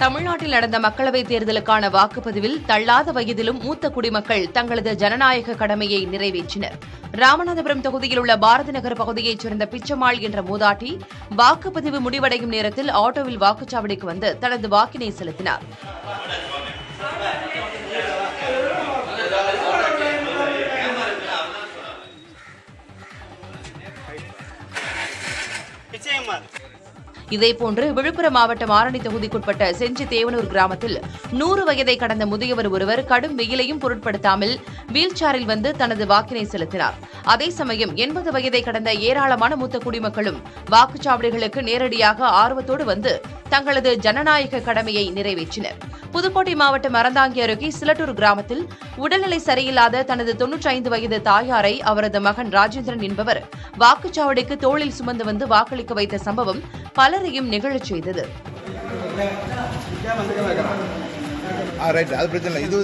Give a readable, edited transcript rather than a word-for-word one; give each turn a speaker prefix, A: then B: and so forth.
A: தமிழ்நாட்டில் நடந்த மக்களவைத் தேர்தலுக்கான வாக்குப்பதிவில் தள்ளாத வயதிலும் மூத்த குடிமக்கள் தங்களது ஜனநாயக கடமையை நிறைவேற்றினர். ராமநாதபுரம் தொகுதியில் உள்ள பாரதி நகர் பகுதியைச் சேர்ந்த பிச்சம்மாள் என்ற மூதாட்டி வாக்குப்பதிவு முடிவடையும் நேரத்தில் ஆட்டோவில் வாக்குச்சாவடிக்கு வந்து தனது வாக்கினை செலுத்தினார். இதேபோன்று விழுப்புரம் மாவட்டம் ஆரணி தொகுதிக்குட்பட்ட செஞ்சி தேவனூர் கிராமத்தில் 100 வயதை கடந்த முதியவர் ஒருவர் கடும் வெயிலையும் பொருட்படுத்தாமல் வீல் சேரில் வந்து தனது வாக்கினை செலுத்தினார். அதே சமயம் 80 வயதை கடந்த ஏராளமான மூத்த குடிமக்களும் வாக்குச்சாவடிகளுக்கு நேரடியாக ஆர்வத்தோடு வந்து தங்களது ஜனநாயக கடமையை நிறைவேற்றினர். புதுக்கோட்டை மாவட்டம் அறந்தாங்கி அருகே சிலட்டூர் கிராமத்தில் உடல்நிலை சரியில்லாத தனது 95 வயது தாயாரை அவரது மகன் ராஜேந்திரன் என்பவர் வாக்குச்சாவடிக்கு தோளில் சுமந்து வந்து வாக்களிக்க வைத்த சம்பவம் பலரையும் நிகழச் செய்தது.
B: அது பிரச்சனை. இது